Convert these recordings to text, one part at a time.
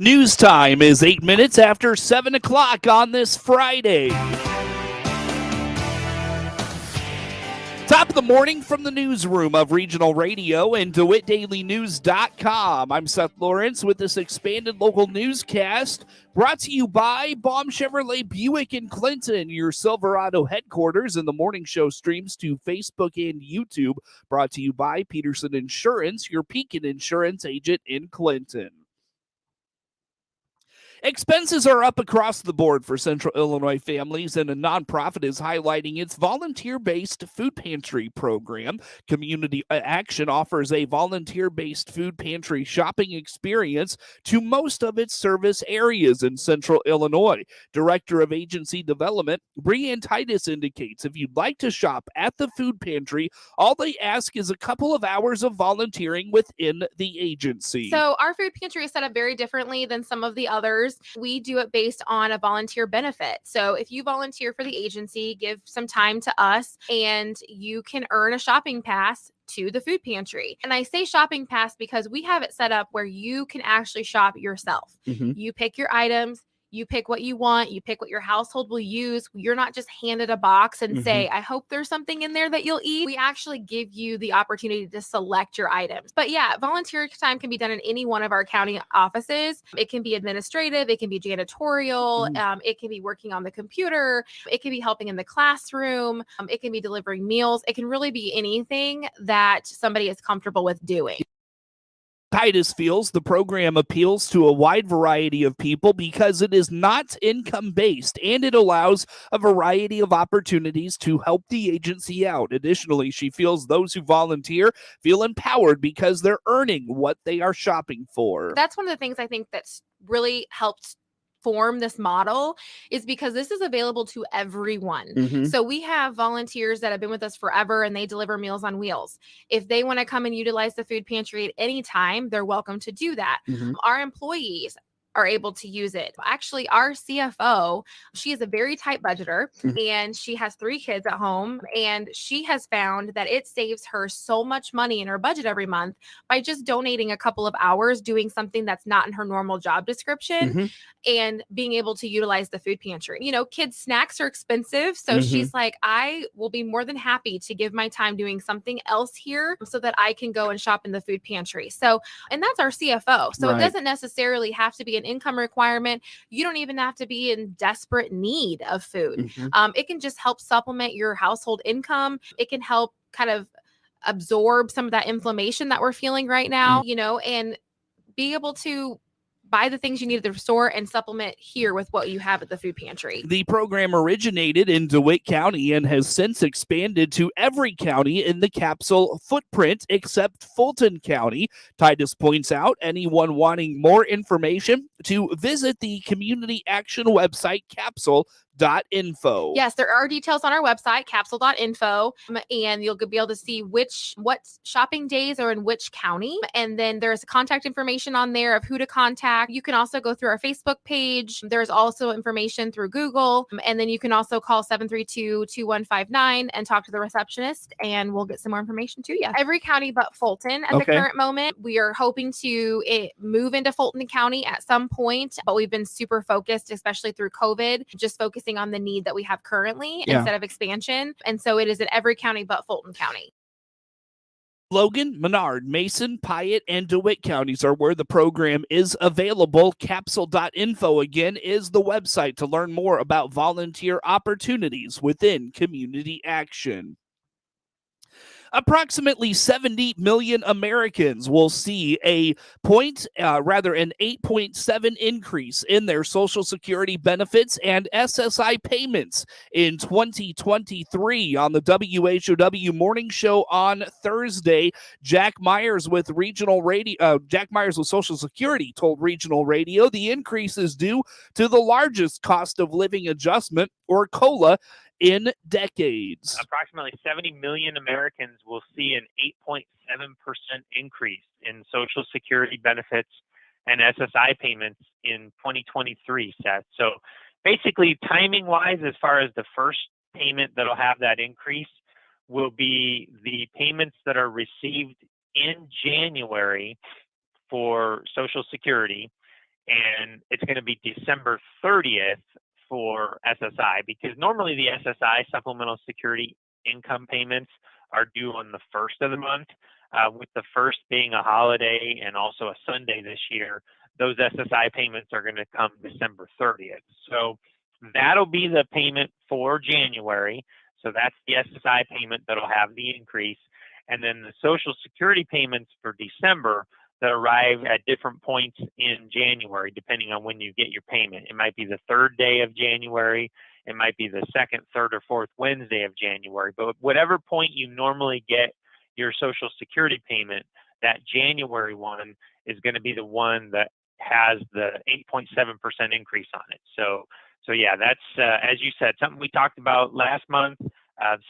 News time is 8 minutes after 7 o'clock on this Friday. Top of the morning from the newsroom of Regional Radio and DeWittDailyNews.com. I'm Seth Lawrence with this expanded local newscast brought to you by Baum Chevrolet Buick in Clinton, your Silverado headquarters, and the morning show streams to Facebook and YouTube. Brought to you by Peterson Insurance, your Pekin Insurance agent in Clinton. Expenses are up across the board for Central Illinois families, and a nonprofit is highlighting its volunteer-based food pantry program. Community Action offers a volunteer-based food pantry shopping experience to most of its service areas in Central Illinois. Director of Agency Development, Breanne Titus, indicates if you'd like to shop at the food pantry, all they ask is a couple of hours of volunteering within the agency. So our food pantry is set up very differently than some of the others. We do it based on a volunteer benefit. So if you volunteer for the agency, give some time to us, and you can earn a shopping pass to the food pantry. And I say shopping pass because we have it set up where you can actually shop yourself. You pick your items. You pick what you want. You pick what your household will use. You're not just handed a box and say, I hope there's something in there that you'll eat. We actually give you the opportunity to select your items. But yeah, volunteer time can be done in any one of our county offices. It can be administrative. It can be janitorial. It can be working on the computer. It can be helping in the classroom. It can be delivering meals. It can really be anything that somebody is comfortable with doing. Titus feels the program appeals to a wide variety of people because it is not income-based and it allows a variety of opportunities to help the agency out. Additionally, she feels those who volunteer feel empowered because they're earning what they are shopping for. That's one of the things I think that's really helped form this model, is because this is available to everyone. So we have volunteers that have been with us forever and they deliver Meals on Wheels. If they want to come and utilize the food pantry at any time, they're welcome to do that. Our employees are able to use it. Actually, our CFO, she is a very tight budgeter and she has 3 kids at home, and she has found that it saves her so much money in her budget every month by just donating a couple of hours doing something that's not in her normal job description and being able to utilize the food pantry. You know, kids' snacks are expensive. So she's like, I will be more than happy to give my time doing something else here so that I can go and shop in the food pantry. So, and that's our CFO. So it doesn't necessarily have to be an income requirement. You don't even have to be in desperate need of food. It can just help supplement your household income. It can help kind of absorb some of that inflammation that we're feeling right now, you know, and be able to buy the things you need at the store and supplement here with what you have at the food pantry. The program originated in DeWitt County and has since expanded to every county in the capsule footprint except Fulton County. Titus points out anyone wanting more information to visit the Community Action website, capsule.info. Yes, there are details on our website, capsule.info, and you'll be able to see what shopping days are in which county. And then there's contact information on there of who to contact. You can also go through our Facebook page. There's also information through Google. And then you can also call 732-2159 and talk to the receptionist, and we'll get some more information to you. Every county but Fulton at the current moment. We are hoping to move into Fulton County at some point, but we've been super focused, especially through COVID, just focusing on the need that we have currently instead of expansion. And so it is in every county but Fulton County. Logan, Menard, Mason, Piatt, and DeWitt counties are where the program is available. Capsule.info, again, is the website to learn more about volunteer opportunities within Community Action. Approximately 70 million Americans will see an 8.7 increase in their Social Security benefits and SSI payments in 2023. On the WHOW morning show on Thursday, Jack Myers with Social Security told Regional Radio the increase is due to the largest cost of living adjustment, or COLA, in decades. Approximately 70 million Americans will see an 8.7% increase in Social Security benefits and SSI payments in 2023, Seth. So basically, timing-wise, as far as the first payment that'll have that increase will be the payments that are received in January for Social Security. and it's going to be December 30th for SSI, because normally the SSI supplemental security income payments are due on the first of the month. With the first being a holiday and also a Sunday this year, those SSI payments are going to come December 30th. So that'll be the payment for January. So that's the SSI payment that'll have the increase. And then the Social Security payments for December that arrive at different points in January, depending on when you get your payment. It might be the third day of January. It might be the second, third, or fourth Wednesday of January. But whatever point you normally get your Social Security payment, that January one is going to be the one that has the 8.7% increase on it. So yeah, that's, as you said, something we talked about last month,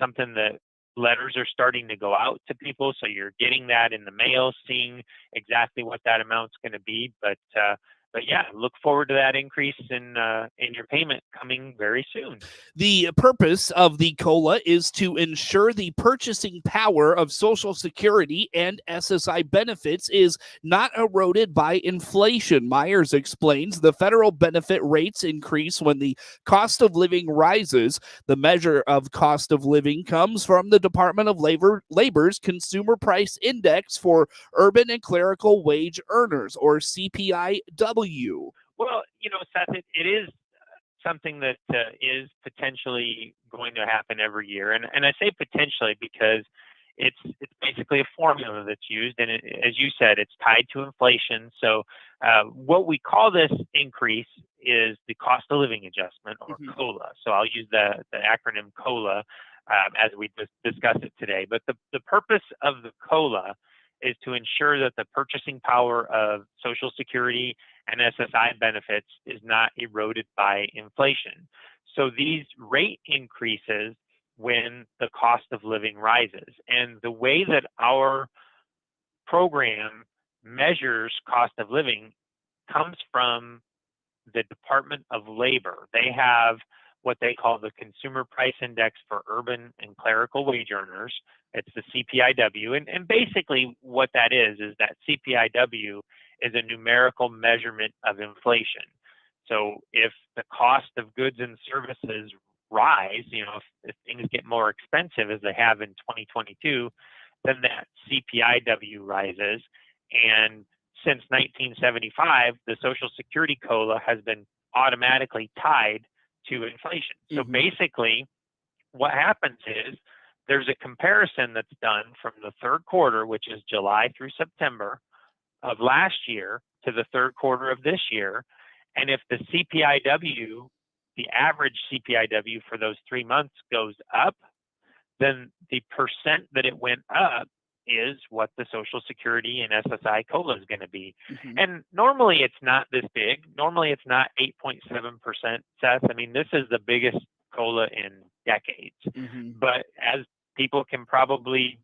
something that letters are starting to go out to people. So you're getting that in the mail, seeing exactly what that amount's going to be. But yeah, look forward to that increase in your payment coming very soon. The purpose of the COLA is to ensure the purchasing power of Social Security and SSI benefits is not eroded by inflation. Myers explains the federal benefit rates increase when the cost of living rises. The measure of cost of living comes from the Department of Labor's Consumer Price Index for urban and clerical wage earners, or CPIW. Well, Seth, it is something that is potentially going to happen every year. And I say potentially because it's basically a formula that's used. And as you said, it's tied to inflation. So what we call this increase is the cost of living adjustment, or COLA. So I'll use the acronym COLA as we discuss it today. But the purpose of the COLA is to ensure that the purchasing power of Social Security and SSI benefits is not eroded by inflation. So these rate increases when the cost of living rises. And the way that our program measures cost of living comes from the Department of Labor. They have what they call the Consumer Price Index for urban and clerical wage earners. It's the CPIW. And basically what that is that CPIW is a numerical measurement of inflation. So if the cost of goods and services rise, if things get more expensive as they have in 2022, then that CPIW rises. And since 1975, the Social Security COLA has been automatically tied to inflation. So basically, what happens is there's a comparison that's done from the third quarter, which is July through September of last year, to the third quarter of this year. And if the CPIW, the average CPIW for those 3 months goes up, then the percent that it went up is what the Social Security and SSI COLA is going to be. And normally it's not this big. Normally it's not 8.7%, Seth. I mean, this is the biggest COLA in decades. But as people can probably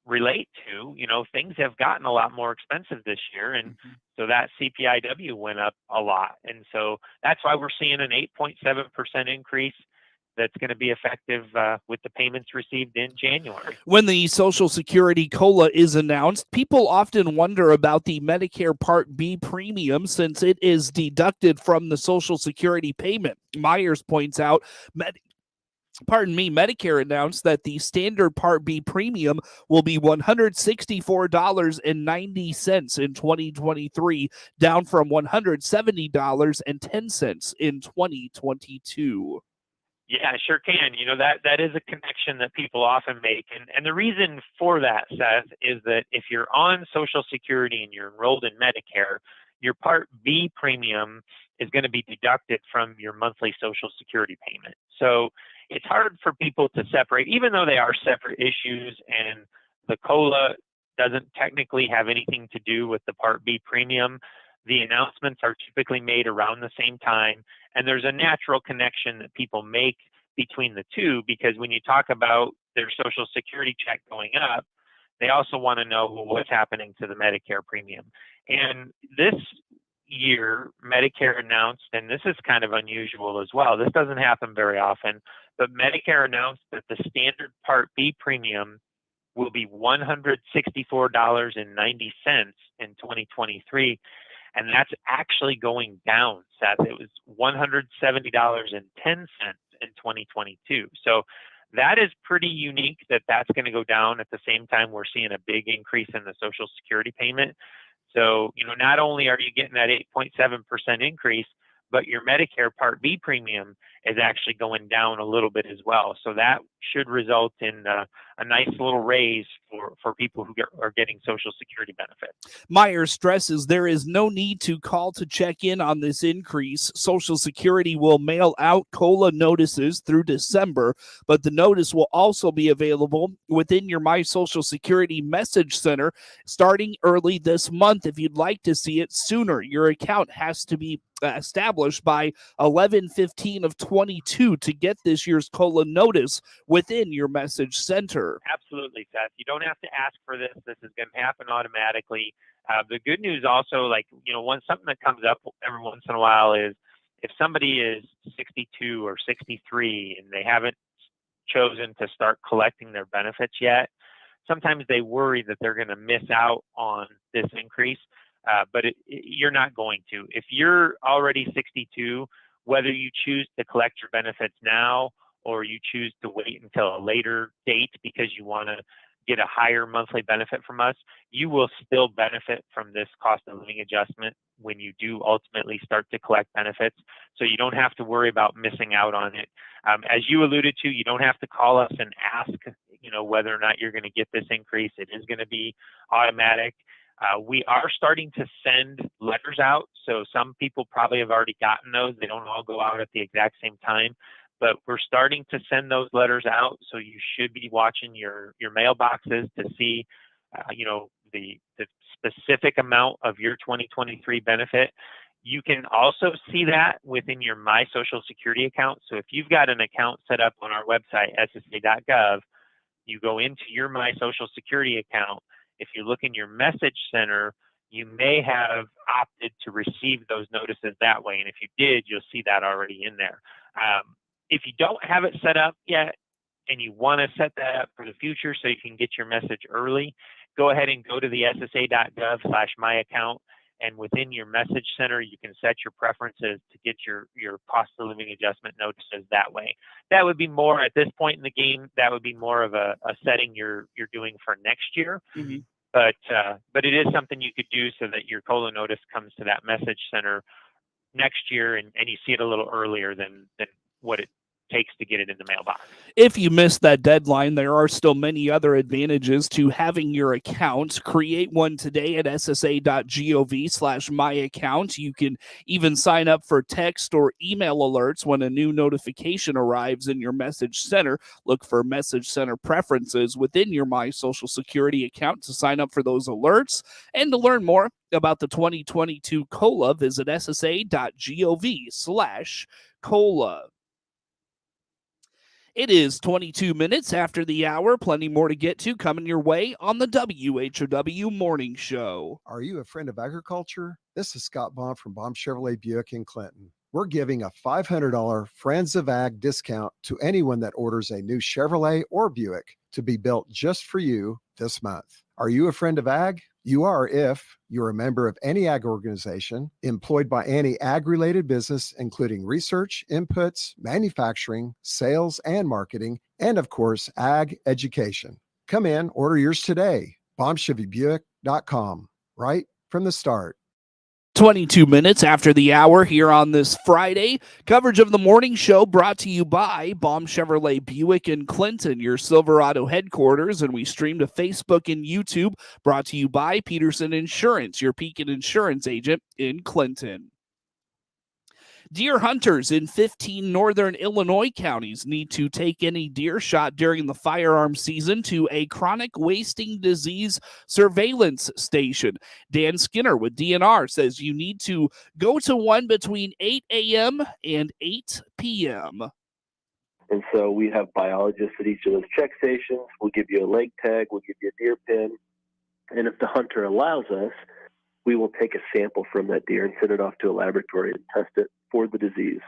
relate to, things have gotten a lot more expensive this year. And so that CPIW went up a lot. And so that's why we're seeing an 8.7% increase that's going to be effective with the payments received in January. When the Social Security COLA is announced, people often wonder about the Medicare Part B premium since it is deducted from the Social Security payment. Myers points out Medicare announced that the standard Part B premium will be $164.90 in 2023, down from $170.10 in 2022. Yeah, sure can. That is a connection that people often make. And the reason for that, Seth, is that if you're on Social Security and you're enrolled in Medicare, your Part B premium is going to be deducted from your monthly Social Security payment. So it's hard for people to separate, even though they are separate issues, and the COLA doesn't technically have anything to do with the Part B premium. The announcements are typically made around the same time, and there's a natural connection that people make between the two, because when you talk about their Social Security check going up, they also want to know, well, what's happening to the Medicare premium. And this year, Medicare announced, and this is kind of unusual as well, this doesn't happen very often, but Medicare announced that the standard Part B premium will be $164.90 in 2023. and that's actually going down, Seth. It was $170.10 in 2022. So that is pretty unique that that's going to go down at the same time we're seeing a big increase in the Social Security payment. So, not only are you getting that 8.7% increase, but your Medicare Part B premium is actually going down a little bit as well. So that should result in a nice little raise for people who are getting Social Security benefits. Myers stresses there is no need to call to check in on this increase. Social Security will mail out COLA notices through December, but the notice will also be available within your My Social Security message center starting early this month. If you'd like to see it sooner, your account has to be established by 11/15 of 22 to get this year's COLA notice within your message center. Absolutely, Seth. You don't have to ask for this. This is going to happen automatically. The good news also, something that comes up every once in a while is if somebody is 62 or 63 and they haven't chosen to start collecting their benefits yet, sometimes they worry that they're going to miss out on this increase. But you're not going to. If you're already 62, whether you choose to collect your benefits now or you choose to wait until a later date because you want to get a higher monthly benefit from us, you will still benefit from this cost of living adjustment when you do ultimately start to collect benefits. So you don't have to worry about missing out on it. As you alluded to, you don't have to call us and ask, whether or not you're going to get this increase. It is going to be automatic. We are starting to send letters out. So some people probably have already gotten those. They don't all go out at the exact same time, but we're starting to send those letters out. So you should be watching your mailboxes to see, the specific amount of your 2023 benefit. You can also see that within your My Social Security account. So if you've got an account set up on our website, ssa.gov, you go into your My Social Security account. If you look in your message center, you may have opted to receive those notices that way. And if you did, you'll see that already in there. If you don't have it set up yet and you want to set that up for the future so you can get your message early, go ahead and go to the ssa.gov/myaccount. And within your message center, you can set your preferences to get your cost of living adjustment notices that way. That would be more at this point in the game. That would be more of a setting you're doing for next year. Mm-hmm. But it is something you could do so that your COLA notice comes to that message center next year and you see it a little earlier than what it takes to get it in the mailbox. If you missed that deadline, there are still many other advantages to having your account. Create one today at ssa.gov/myaccount. You can even sign up for text or email alerts when a new notification arrives in your message center. Look for message center preferences within your My Social Security account to sign up for those alerts. And to learn more about the 2022 COLA, visit ssa.gov/COLA. It is 22 minutes after the hour. Plenty more to get to coming your way on the WHOW Morning Show. Are you a friend of agriculture? This is Scott Baum from Baum Chevrolet Buick in Clinton. We're giving a $500 Friends of Ag discount to anyone that orders a new Chevrolet or Buick to be built just for you this month. Are you a friend of ag? You are if you're a member of any ag organization, employed by any ag-related business, including research, inputs, manufacturing, sales, and marketing, and of course, ag education. Come in, order yours today. BaumChevyBuick.com, right from the start. 22 minutes after the hour here on this Friday. Coverage of the morning show brought to you by Baum Chevrolet Buick in Clinton, your Silverado headquarters, and we stream to Facebook and YouTube. Brought to you by Peterson Insurance, your Pekin insurance agent in Clinton. Deer hunters in 15 northern Illinois counties need to take any deer shot during the firearm season to a chronic wasting disease surveillance station. Dan Skinner with DNR says you need to go to one between 8 a.m. and 8 p.m. And so we have biologists at each of those check stations. We'll give you a leg tag. We'll give you a deer pin. And if the hunter allows us, we will take a sample from that deer and send it off to a laboratory and test it for the disease.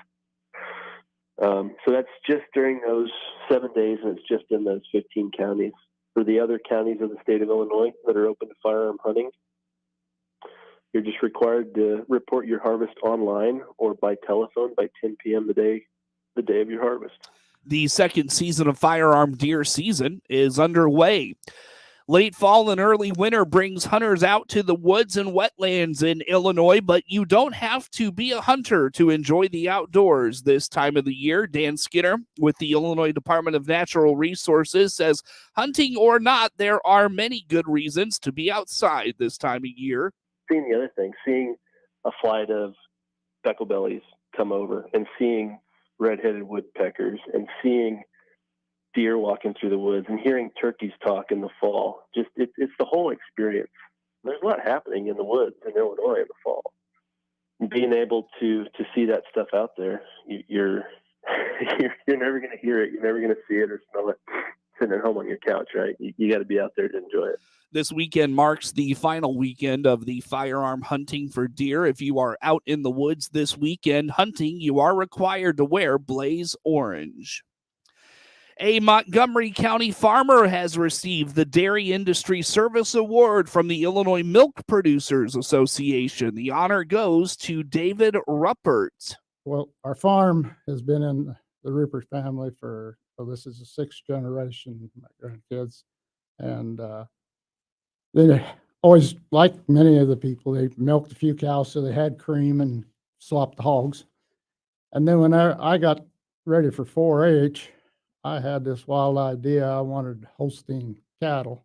So that's just during those 7 days, and it's just in those 15 counties. For the other counties of the state of Illinois that are open to firearm hunting, You're just required to report your harvest online or by telephone by 10 p.m. the day of your harvest. The second season of firearm deer season is underway. Late fall and early winter brings hunters out to the woods and wetlands in Illinois, but you don't have to be a hunter to enjoy the outdoors this time of the year. Dan Skinner with the Illinois Department of Natural Resources says, hunting or not, there are many good reasons to be outside this time of year. Seeing the other thing, seeing a flight of specklebellies come over and seeing red-headed woodpeckers and seeing deer walking through the woods and hearing turkeys talk in the fall. Just it's the whole experience. There's a lot happening in the woods in Illinois in the fall. Being able to see that stuff out there, you're never going to hear it. You're never going to see it or smell it sitting at home on your couch, right? You got to be out there to enjoy it. This weekend marks the final weekend of the firearm hunting for deer. If you are out in the woods this weekend hunting, you are required to wear blaze orange. A Montgomery County farmer has received the Dairy Industry Service Award from the Illinois Milk Producers Association. The honor goes to David Ruppert. Well, our farm has been in the Rupert family for, well, this is the sixth generation, my grandkids. And they always, like many of the people, they milked a few cows so they had cream and swapped the hogs. And then when I got ready for 4-H, I had this wild idea. I wanted Holstein cattle,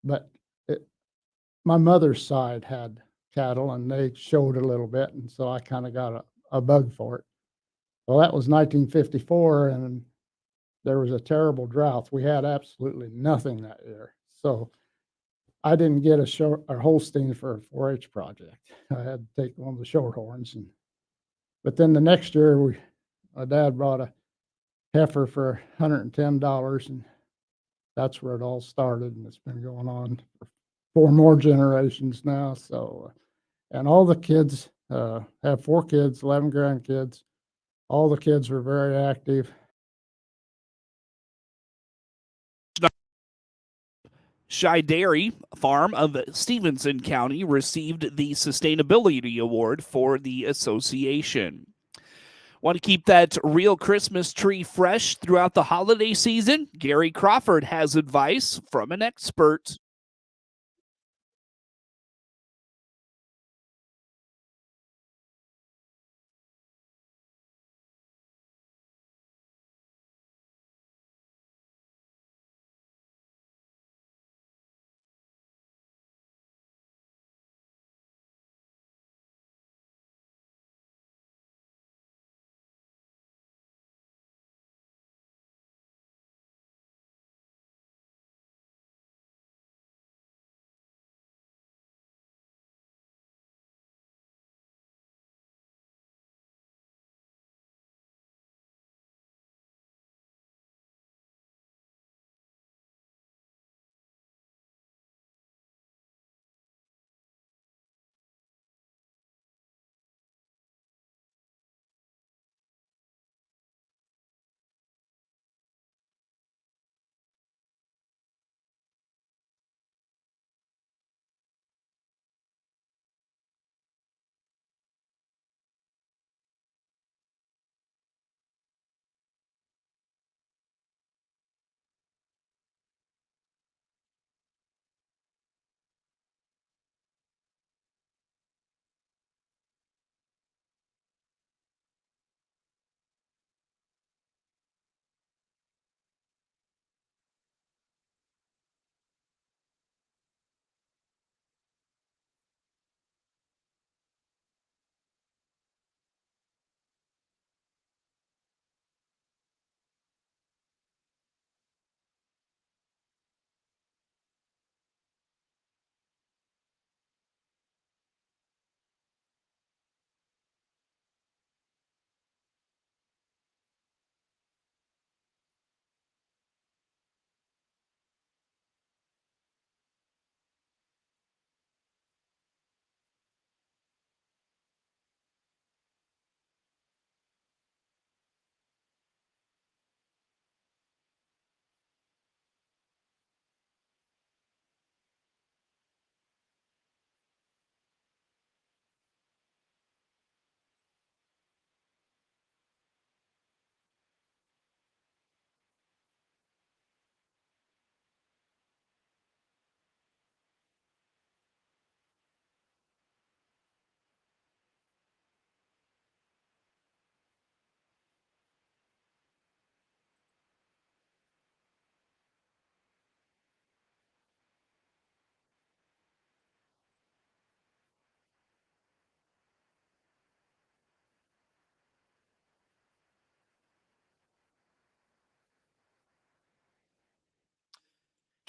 but my mother's side had cattle and they showed a little bit. And so I kind of got a bug for it. Well, that was 1954 and there was a terrible drought. We had absolutely nothing that year. So I didn't get a Holstein for a 4-H project. I had to take one of the Shorthorns. But then the next year, my dad brought a heifer for $110, and that's where it all started. And it's been going on for 4 more generations now. So, and all the kids have 4 kids, 11 grandkids. All the kids are very active. Shy Dairy Farm of Stevenson County received the Sustainability Award for the association. Want to keep that real Christmas tree fresh throughout the holiday season? Gary Crawford has advice from an expert.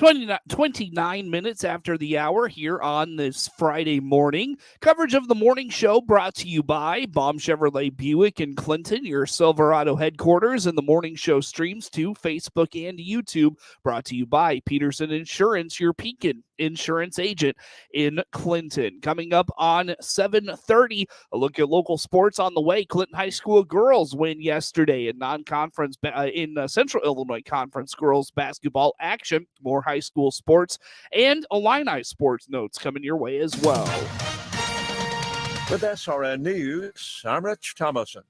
29 minutes after the hour here on this Friday morning. Coverage of the morning show brought to you by Baum Chevrolet Buick in Clinton, your Silverado headquarters, and the morning show streams to Facebook and YouTube, brought to you by Peterson Insurance, your Pekin insurance agent in Clinton. Coming up on 7:30, a look at local sports on the way. Clinton High School girls win yesterday in non-conference in Central Illinois Conference girls basketball action. More high school sports and Illini sports notes coming your way as well. With SRN News, I'm Rich Thomason.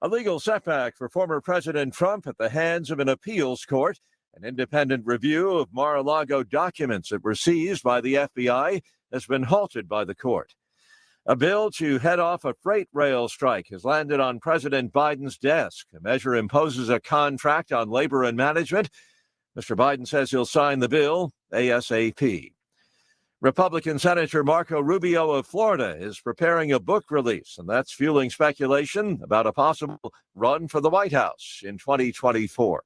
A legal setback for former President Trump at the hands of an appeals court. An independent review of Mar-a-Lago documents that were seized by the FBI has been halted by the court. A bill to head off a freight rail strike has landed on President Biden's desk. The measure imposes a contract on labor and management. Mr. Biden says he'll sign the bill ASAP. Republican Senator Marco Rubio of Florida is preparing a book release, and that's fueling speculation about a possible run for the White House in 2024.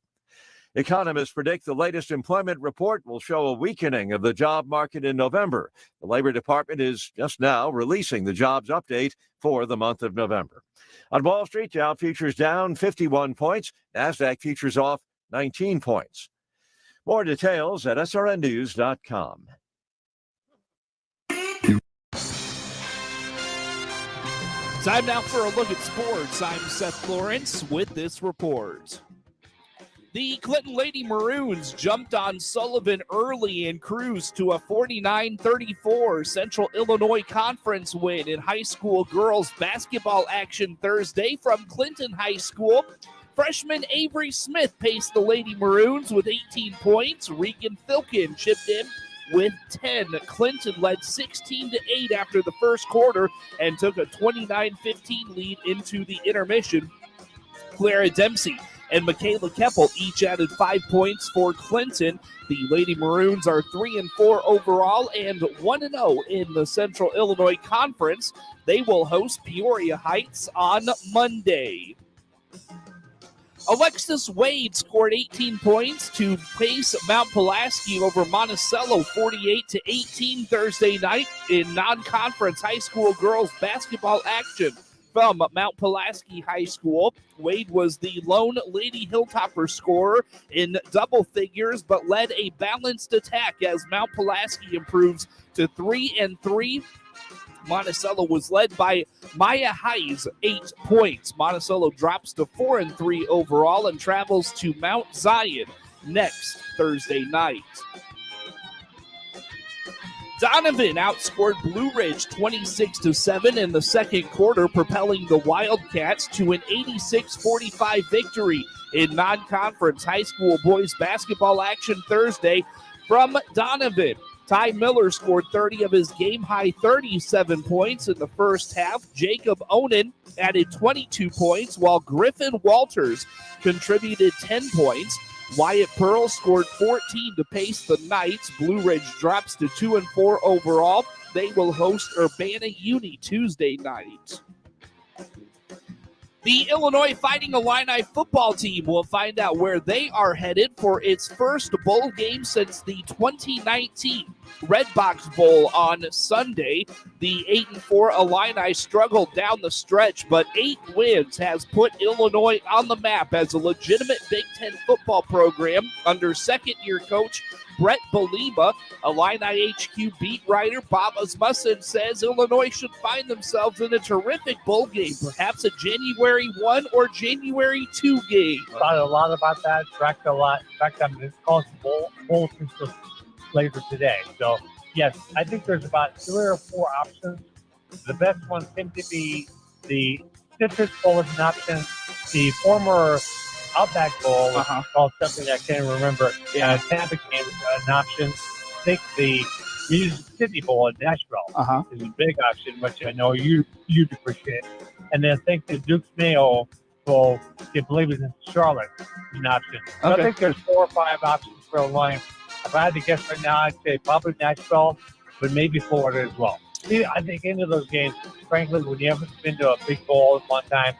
Economists predict the latest employment report will show a weakening of the job market in November. The Labor Department is just now releasing the jobs update for the month of November. On Wall Street, Dow futures down 51 points. NASDAQ futures off 19 points. More details at srnnews.com. Time now for a look at sports. I'm Seth Lawrence with this report. The Clinton Lady Maroons jumped on Sullivan early and cruised to a 49-34 Central Illinois Conference win in high school girls basketball action Thursday from Clinton High School. Freshman Avery Smith paced the Lady Maroons with 18 points. Regan Filkin chipped in with 10. Clinton led 16-8 after the first quarter and took a 29-15 lead into the intermission. Clara Dempsey and Michaela Keppel each added 5 points for Clinton. The Lady Maroons are 3-4 overall and 1-0 in the Central Illinois Conference. They will host Peoria Heights on Monday. Alexis Wade scored 18 points to pace Mount Pulaski over Monticello 48-18 Thursday night in non-conference high school girls basketball action from Mount Pulaski High School. Wade was the lone Lady Hilltopper scorer in double figures, but led a balanced attack as Mount Pulaski improves to 3-3. Monticello was led by Maya Hayes, 8 points. Monticello drops to 4-3 overall and travels to Mount Zion next Thursday night. Donovan outscored Blue Ridge 26-7 in the second quarter, propelling the Wildcats to an 86-45 victory in non-conference high school boys basketball action Thursday from Donovan. Ty Miller scored 30 of his game-high 37 points in the first half. Jacob Onen added 22 points, while Griffin Walters contributed 10 points. Wyatt Pearl scored 14 to pace the Knights. Blue Ridge drops to 2-4 overall. They will host Urbana Uni Tuesday night. The Illinois Fighting Illini football team will find out where they are headed for its first bowl game since the 2019 Red Box Bowl on Sunday. The 8-4 Illini struggled down the stretch, but 8 wins has put Illinois on the map as a legitimate Big Ten football program under second-year coach Brett Belima. Illini HQ beat writer Bob Asmussen says Illinois should find themselves in a terrific bowl game, perhaps a January 1 or January 2 game. Thought a lot about that, tracked a lot. In fact, I'm going to call bowl system later today. So, yes, I think there's about 3 or 4 options. The best ones seem to be the Citrus Bowl as an option, the former Outback Bowl, called something I can't remember. Tampa game an option. I think the Music City Bowl in Nashville is a big option, which I know you'd appreciate. And then I think the Duke's Mayo Bowl, I believe, is in Charlotte, is an option. So I think there's 4 or 5 options for Illinois. If I had to guess right now, I'd say probably Nashville, but maybe Florida as well. I think into those games, frankly, when you haven't been to a big bowl at one time,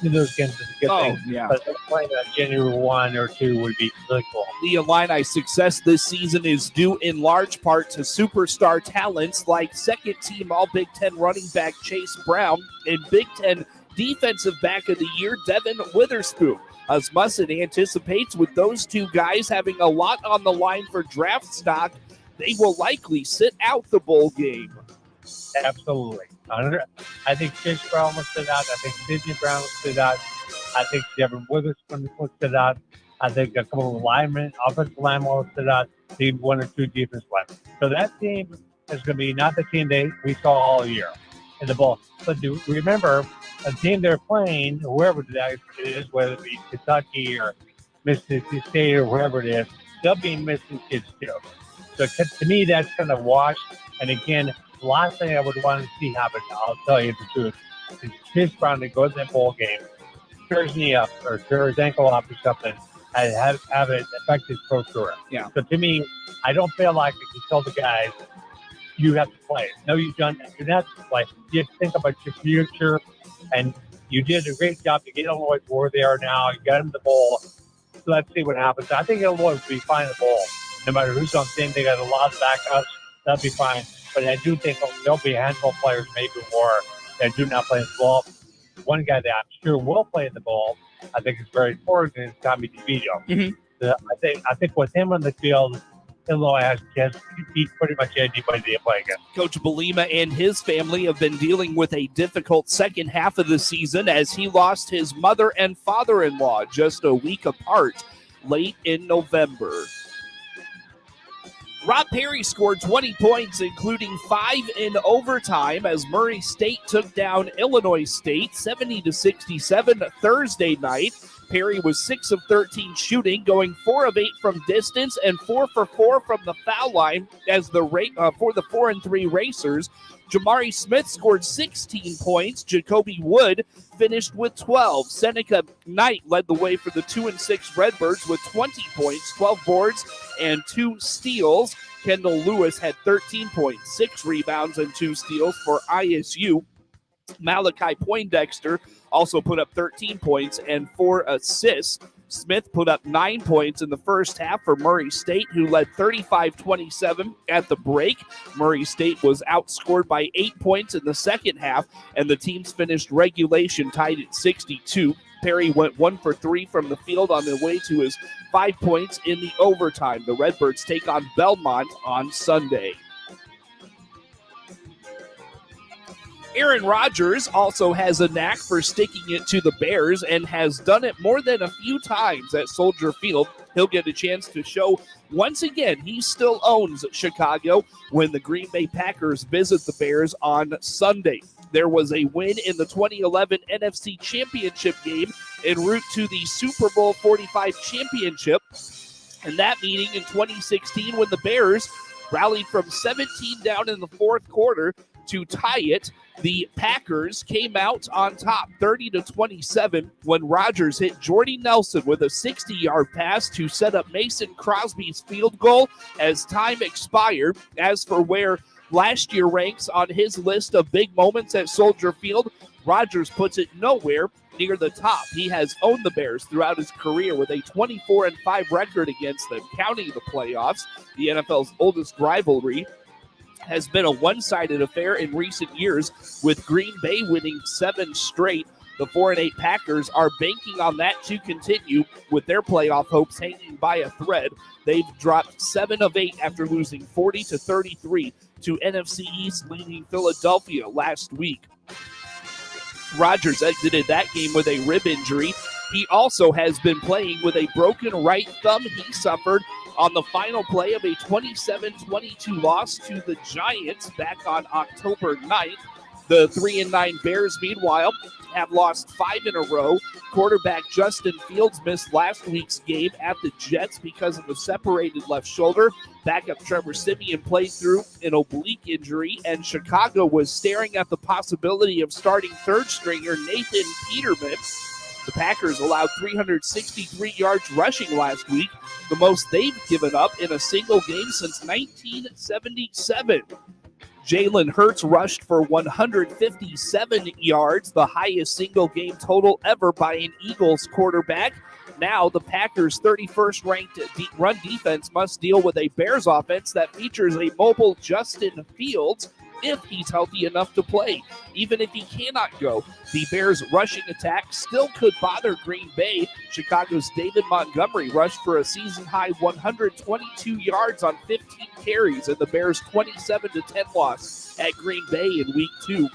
those games is a good thing. Yeah. But playing on January 1 or 2 would be really cool. The Illini's success this season is due in large part to superstar talents like second-team All-Big Ten running back Chase Brown and Big Ten Defensive Back of the Year Devin Witherspoon. Asmussen anticipates with those two guys having a lot on the line for draft stock, they will likely sit out the bowl game. Absolutely. I think Chase Brown will sit out. I think Sidney Brown will sit out. I think Devin Witherspoon will sit out. I think a couple of linemen, offensive linemen will sit out. Maybe 1 or 2 defense linemen. So that team is going to be not the team we saw all year in the bowl. But do remember, a team they're playing, whoever that is, whether it be Kentucky or Mississippi State or whoever it is, they'll be missing kids too. So to me, that's kind of washed. And again, the last thing I would want to see happen, I'll tell you the truth, is Chase Brown to go to that bowl game, tear his knee up or tear his ankle up or something, and have it affect his pro career. Yeah. So to me, I don't feel like if you tell the guys, you have to play. No, you don't. You're not to play. You have to think about your future. And you did a great job to get Illinois to where they are now. You got them the bowl. So let's see what happens. I think Illinois will be fine in the bowl. No matter who's on the team, they got a lot of backups. That'll be fine. But I do think there'll be a handful of players, maybe more, that do not play in the bowl. One guy that I'm sure will play in the bowl, I think is very important, is Tommy DeVito. Mm-hmm. I think with him on the field, Illinois has a chance to beat pretty much anybody they play against. Coach Belima and his family have been dealing with a difficult second half of the season as he lost his mother and father-in-law just a week apart late in November. Rob Perry scored 20 points, including 5 in overtime, as Murray State took down Illinois State 70-67 Thursday night. Perry was 6 of 13 shooting, going 4 of 8 from distance and 4 for 4 from the foul line as for the 4-3 Racers. Jamari Smith scored 16 points. Jacoby Wood finished with 12. Seneca Knight led the way for the 2-6 Redbirds with 20 points, 12 boards, and 2 steals. Kendall Lewis had 13 points, 6 rebounds, and 2 steals for ISU. Malachi Poindexter also put up 13 points and 4 assists. Smith put up 9 points in the first half for Murray State, who led 35-27 at the break. Murray State was outscored by 8 points in the second half, and the teams finished regulation tied at 62. Perry went 1 for 3 from the field on the way to his 5 points in the overtime. The Redbirds take on Belmont on Sunday. Aaron Rodgers also has a knack for sticking it to the Bears and has done it more than a few times at Soldier Field. He'll get a chance to show once again he still owns Chicago when the Green Bay Packers visit the Bears on Sunday. There was a win in the 2011 NFC Championship game en route to the Super Bowl 45 championship, and that meeting in 2016 when the Bears rallied from 17 down in the fourth quarter to tie it. The Packers came out on top 30-27 when Rodgers hit Jordy Nelson with a 60-yard pass to set up Mason Crosby's field goal as time expired. As for where last year ranks on his list of big moments at Soldier Field, Rodgers puts it nowhere near the top. He has owned the Bears throughout his career with a 24-5 record against them, counting the playoffs. The NFL's oldest rivalry has been a one-sided affair in recent years, with Green Bay winning 7 straight. The 4-8 Packers are banking on that to continue, with their playoff hopes hanging by a thread. They've dropped 7 of 8 after losing 40-33 to NFC East leading Philadelphia last week. Rodgers exited that game with a rib injury. He also has been playing with a broken right thumb he suffered on the final play of a 27-22 loss to the Giants back on October 9th. The 3-9 Bears, meanwhile, have lost 5 in a row. Quarterback Justin Fields missed last week's game at the Jets because of a separated left shoulder. Backup Trevor Siemian played through an oblique injury, and Chicago was staring at the possibility of starting third-stringer Nathan Peterman. The Packers allowed 363 yards rushing last week, the most they've given up in a single game since 1977. Jalen Hurts rushed for 157 yards, the highest single game total ever by an Eagles quarterback. Now the Packers' 31st ranked run defense must deal with a Bears offense that features a mobile Justin Fields if he's healthy enough to play. Even if he cannot go, the Bears' rushing attack still could bother Green Bay. Chicago's David Montgomery rushed for a season-high 122 yards on 15 carries in the Bears' 27-10 loss at Green Bay in Week 2.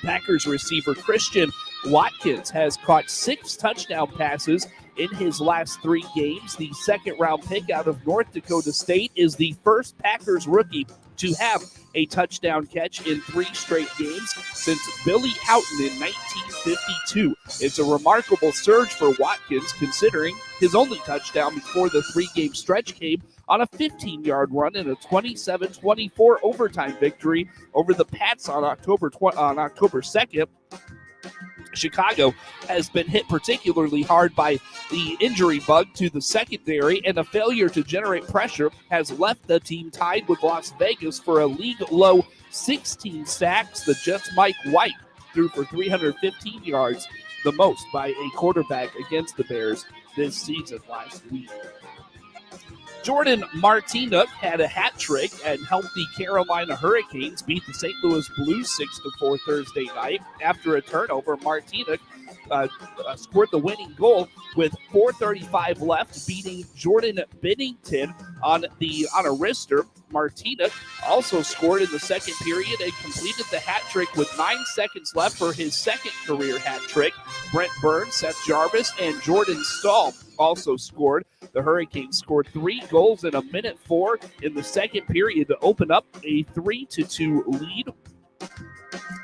Packers receiver Christian Watkins has caught 6 touchdown passes in his last 3 games. The second-round pick out of North Dakota State is the first Packers rookie to have a touchdown catch in 3 straight games since Billy Houghton in 1952. It's a remarkable surge for Watkins, considering his only touchdown before the 3-game stretch came on a 15-yard run in a 27-24 overtime victory over the Pats on October 2nd. Chicago has been hit particularly hard by the injury bug to the secondary, and a failure to generate pressure has left the team tied with Las Vegas for a league-low 16 sacks. The Jets' Mike White threw for 315 yards, the most by a quarterback against the Bears this season last week. Jordan Martinook had a hat trick and helped the Carolina Hurricanes beat the St. Louis Blues 6-4 Thursday night. After a turnover, Martinook scored the winning goal with 4:35 left, beating Jordan Binnington on a wrister. Martinook also scored in the second period and completed the hat trick with 9 seconds left for his second career hat trick. Brent Burns, Seth Jarvis, and Jordan Stahl also scored. The Hurricanes scored 3 goals in a minute 4 in the second period to open up a 3-2 lead.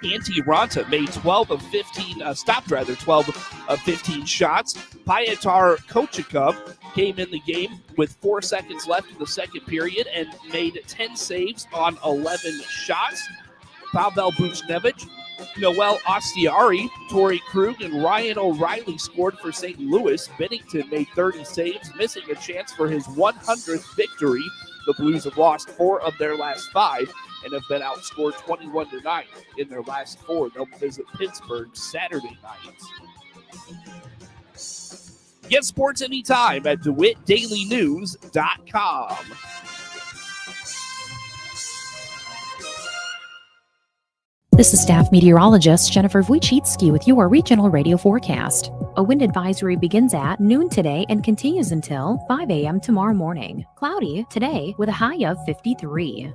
Antti Ranta made 12 of 15 shots. Pyatar Kochikov came in the game with 4 seconds left in the second period and made 10 saves on 11 shots. Pavel Buchnevich, Noel Ostiari, Torrey Krug, and Ryan O'Reilly scored for St. Louis. Binnington made 30 saves, missing a chance for his 100th victory. The Blues have lost 4 of their last 5 and have been outscored 21-9 in their last 4. They'll visit Pittsburgh Saturday night. Get sports anytime at DeWittDailyNews.com. This is staff meteorologist Jennifer Wojcicki with your regional radio forecast. A wind advisory begins at noon today and continues until 5 a.m. tomorrow morning. Cloudy today with a high of 53.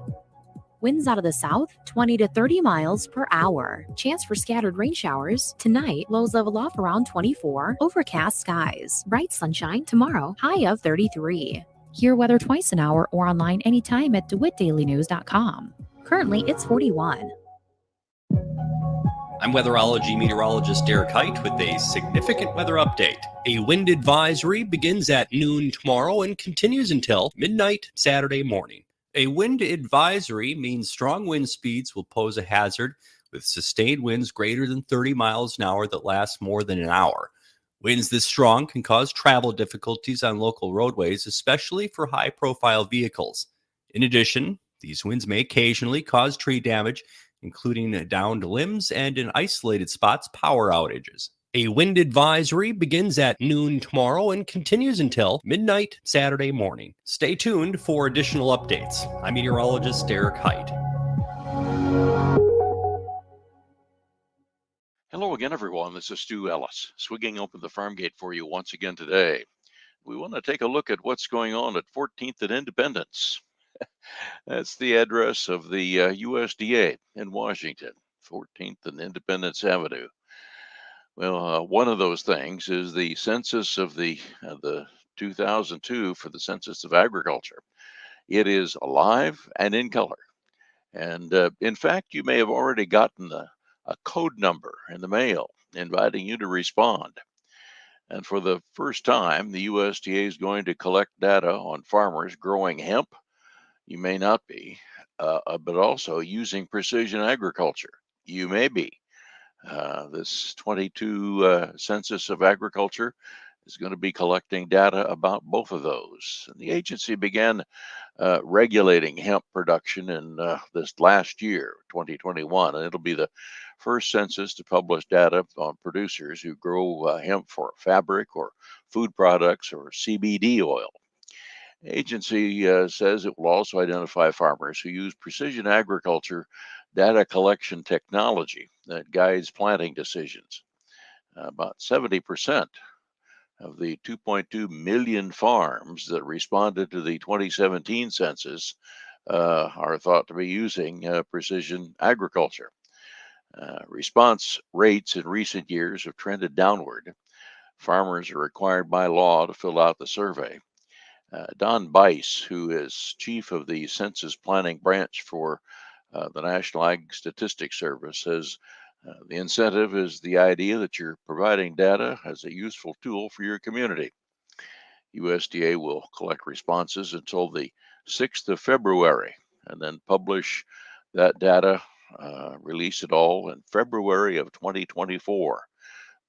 Winds out of the south, 20 to 30 miles per hour. Chance for scattered rain showers. Tonight, lows level off around 24. Overcast skies. Bright sunshine tomorrow, high of 33. Hear weather twice an hour or online anytime at DeWittDailyNews.com. Currently, it's 41. I'm weatherology meteorologist Derek Height with a significant weather update. A wind advisory begins at noon tomorrow and continues until midnight Saturday morning. A wind advisory means strong wind speeds will pose a hazard with sustained winds greater than 30 miles an hour that last more than an hour. Winds this strong can cause travel difficulties on local roadways, especially for high-profile vehicles. In addition, these winds may occasionally cause tree damage, including downed limbs and, in isolated spots, power outages. A wind advisory begins at noon tomorrow and continues until midnight Saturday morning. Stay tuned for additional updates. I'm meteorologist Derek Height. Hello again, everyone. This is Stu Ellis, swigging open the farm gate for you once again today. We want to take a look at what's going on at 14th and Independence. That's the address of the USDA in Washington, 14th and Independence Avenue. Well, one of those things is the census of the 2002 for the Census of Agriculture. It is alive and in color. And in fact, you may have already gotten a code number in the mail inviting you to respond. And for the first time, the USDA is going to collect data on farmers growing hemp. You may not be, but also using precision agriculture. You may be. This 22 Census of Agriculture is going to be collecting data about both of those. And the agency began regulating hemp production in this last year, 2021, and it'll be the first census to publish data on producers who grow hemp for fabric or food products or CBD oil. The agency says it will also identify farmers who use precision agriculture data collection technology that guides planting decisions. About 70% of the 2.2 million farms that responded to the 2017 census are thought to be using precision agriculture. Response rates in recent years have trended downward. Farmers are required by law to fill out the survey. Don Bice, who is chief of the Census Planning Branch for the National Ag Statistics Service, says the incentive is the idea that you're providing data as a useful tool for your community. USDA will collect responses until the 6th of February and then publish that data, release it all in February of 2024.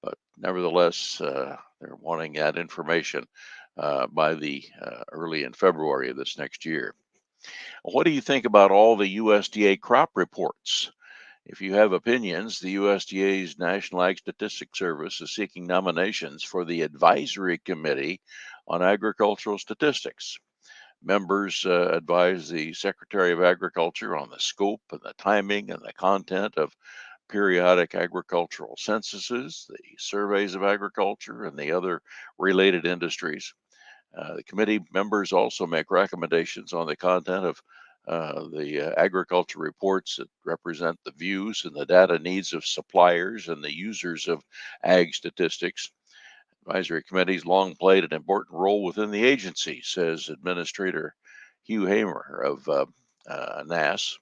But nevertheless, they're wanting that information by the early in February of this next year. What do you think about all the USDA crop reports? If you have opinions, the USDA's National Ag Statistics Service is seeking nominations for the Advisory Committee on Agricultural Statistics. Members advise the Secretary of Agriculture on the scope and the timing and the content of periodic agricultural censuses, the surveys of agriculture, and the other related industries. The committee members also make recommendations on the content of the agriculture reports that represent the views and the data needs of suppliers and the users of ag statistics. Advisory committees long played an important role within the agency, says Administrator Hugh Hamer of NASS.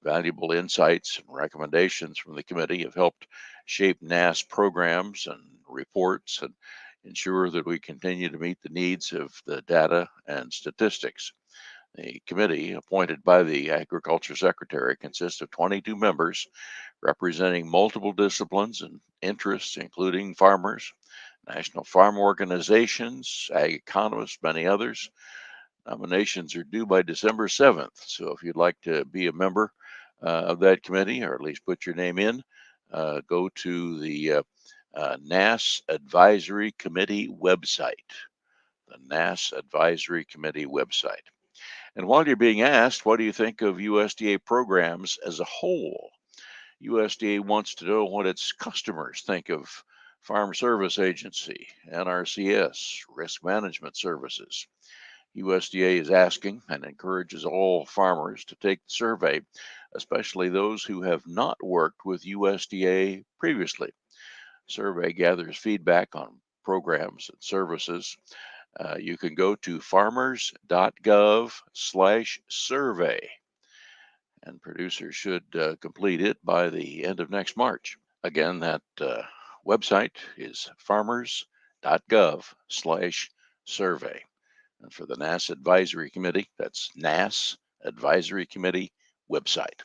Valuable insights and recommendations from the committee have helped shape NASS programs and reports and ensure that we continue to meet the needs of the data and statistics. The committee, appointed by the Agriculture Secretary, consists of 22 members representing multiple disciplines and interests, including farmers, national farm organizations, ag economists, many others. Nominations are due by December 7th. So if you'd like to be a member of that committee, or at least put your name in, go to the NASS Advisory Committee website, the NASS Advisory Committee website. And while you're being asked, what do you think of USDA programs as a whole? USDA wants to know what its customers think of Farm Service Agency, NRCS, Risk Management Services. USDA is asking and encourages all farmers to take the survey, especially those who have not worked with USDA previously. Survey gathers feedback on programs and services. You can go to farmers.gov/survey, and producers should complete it by the end of next March. Again, that website is farmers.gov/survey. And for the NASS Advisory Committee, that's NASS Advisory Committee website.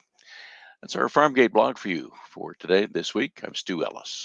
That's our Farmgate blog for you for today, this week. I'm Stu Ellis.